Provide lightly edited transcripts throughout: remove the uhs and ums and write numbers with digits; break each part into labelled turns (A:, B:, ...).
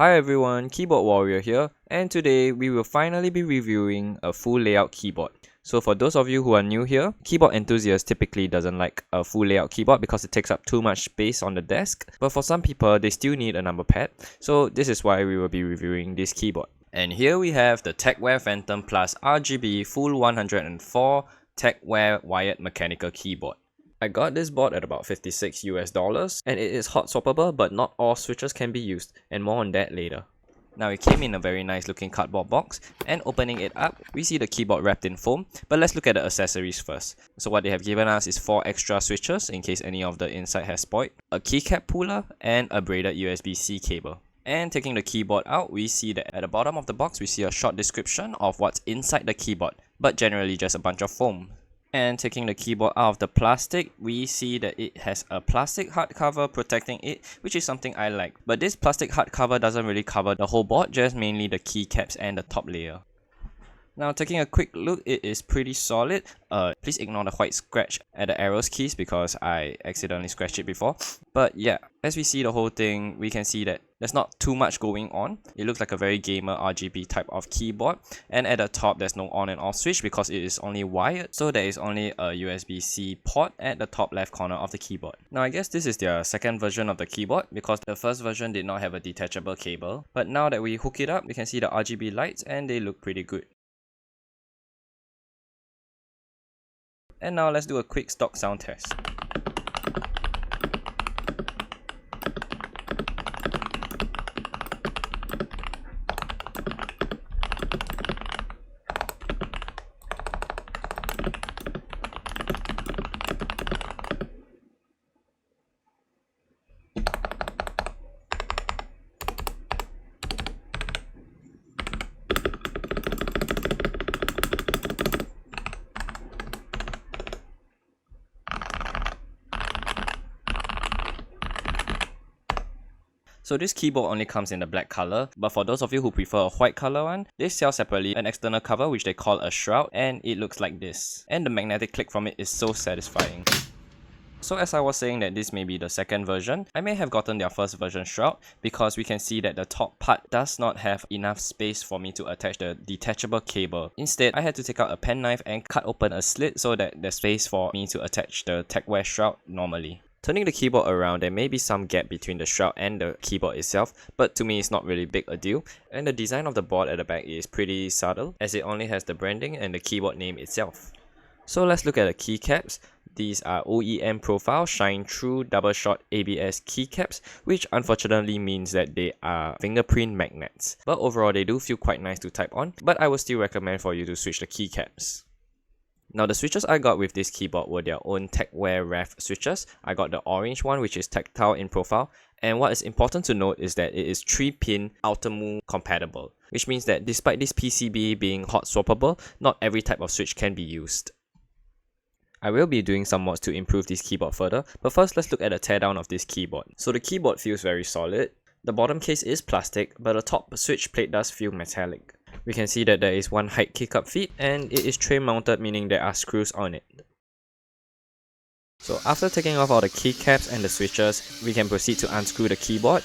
A: Hi everyone, Keyboard Warrior here, and today we will finally be reviewing a full layout keyboard. So for those of you who are new here, keyboard enthusiasts typically doesn't like a full layout keyboard because it takes up too much space on the desk, but for some people they still need a number pad, so this is why we will be reviewing this keyboard. And here we have the Tecware Phantom Plus RGB full 104 Tecware wired mechanical keyboard. I got this board at about $56 US, and it is hot swappable, but not all switches can be used, and more on that later. Now it came in a very nice looking cardboard box, and opening it up, we see the keyboard wrapped in foam, but let's look at the accessories first. So what they have given us is 4 extra switches in case any of the inside has spoiled, a keycap puller, and a braided USB-C cable. And taking the keyboard out, we see that at the bottom of the box, we see a short description of what's inside the keyboard, but generally just a bunch of foam. And taking the keyboard out of the plastic, we see that it has a plastic hardcover protecting it, which is something I like. But this plastic hardcover doesn't really cover the whole board, just mainly the keycaps and the top layer. Now taking a quick look, it is pretty solid. Please ignore the white scratch at the arrows keys because I accidentally scratched it before. But yeah, as we see the whole thing, we can see that there's not too much going on. It looks like a very gamer RGB type of keyboard. And at the top, there's no on and off switch because it is only wired. So there is only a USB-C port at the top left corner of the keyboard. Now I guess this is their second version of the keyboard because the first version did not have a detachable cable. But now that we hook it up, we can see the RGB lights and they look pretty good. And now let's do a quick stock sound test. So this keyboard only comes in the black color, but for those of you who prefer a white color one, they sell separately an external cover which they call a shroud, and it looks like this. And the magnetic click from it is so satisfying. So as I was saying that this may be the second version, I may have gotten their first version shroud because we can see that the top part does not have enough space for me to attach the detachable cable. Instead, I had to take out a penknife and cut open a slit so that there's space for me to attach the Tecware shroud normally. Turning the keyboard around, there may be some gap between the shroud and the keyboard itself, but to me it's not really big a deal. And the design of the board at the back is pretty subtle, as it only has the branding and the keyboard name itself. So let's look at the keycaps. These are OEM profile shine through double shot ABS keycaps, which unfortunately means that they are fingerprint magnets. But overall they do feel quite nice to type on, but I would still recommend for you to switch the keycaps. Now the switches I got with this keyboard were their own Tecware ref switches. I got the orange one which is tactile in profile, and what is important to note is that it is 3-pin Ultimo compatible, which means that despite this PCB being hot swappable, not every type of switch can be used. I will be doing some mods to improve this keyboard further, but first let's look at a teardown of this keyboard. So the keyboard feels very solid. The bottom case is plastic, but the top switch plate does feel metallic. We can see that there is one height keycap feet and it is tray mounted, meaning there are screws on it. So after taking off all the keycaps and the switches, we can proceed to unscrew the keyboard.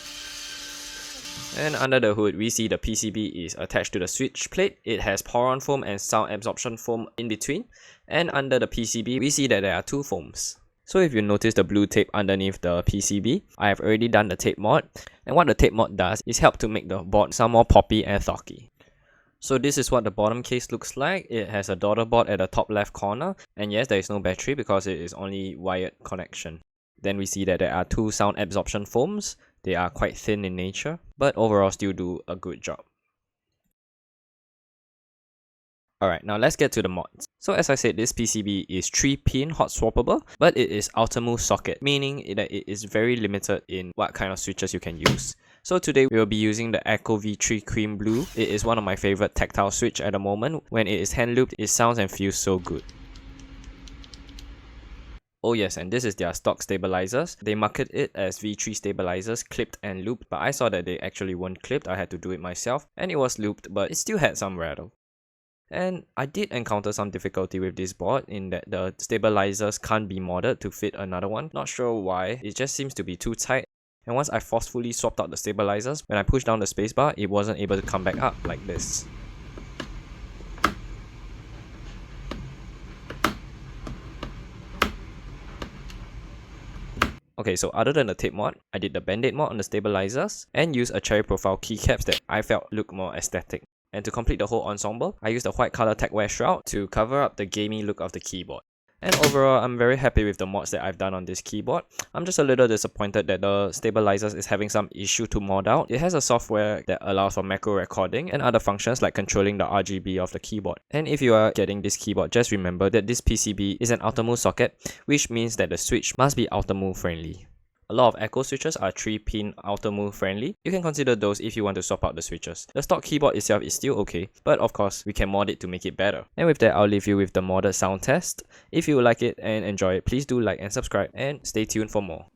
A: And under the hood, we see the PCB is attached to the switch plate. It has pour-on foam and sound absorption foam in between. And under the PCB, we see that there are 2 foams. So if you notice the blue tape underneath the PCB, I have already done the tape mod. And what the tape mod does is help to make the board sound more poppy and thocky. So this is what the bottom case looks like. It has a daughter board at the top left corner, and yes, there is no battery because it is only wired connection. Then we see that there are 2 sound absorption foams. They are quite thin in nature, but overall still do a good job. Alright, now let's get to the mods. So as I said, this PCB is 3-pin hot swappable, but it is Ultimo socket, meaning that it is very limited in what kind of switches you can use. So today we will be using the Akko V3 Cream Blue. It is one of my favorite tactile switch at the moment. When it is hand looped, it sounds and feels so good. Oh yes, and this is their stock stabilizers. They market it as V3 stabilizers, clipped and looped, but I saw that they actually weren't clipped. I had to do it myself, and it was looped, but it still had some rattle. And I did encounter some difficulty with this board in that the stabilizers can't be modded to fit another one. Not sure why, it just seems to be too tight. And once I forcefully swapped out the stabilizers, when I pushed down the spacebar, it wasn't able to come back up like this. Okay, so other than the tape mod, I did the band-aid mod on the stabilizers and used a cherry profile keycaps that I felt looked more aesthetic. And to complete the whole ensemble, I used a white color Tecware Shroud to cover up the gamey look of the keyboard. And overall, I'm very happy with the mods that I've done on this keyboard. I'm just a little disappointed that the stabilizers is having some issue to mod out. It has a software that allows for macro recording and other functions like controlling the RGB of the keyboard. And if you are getting this keyboard, just remember that this PCB is an outermove socket, which means that the switch must be outermove friendly. A lot of Akko switches are 3-pin outermove friendly. You can consider those if you want to swap out the switches. The stock keyboard itself is still okay, but of course, we can mod it to make it better. And with that, I'll leave you with the modded sound test. If you like it and enjoy it, please do like and subscribe and stay tuned for more.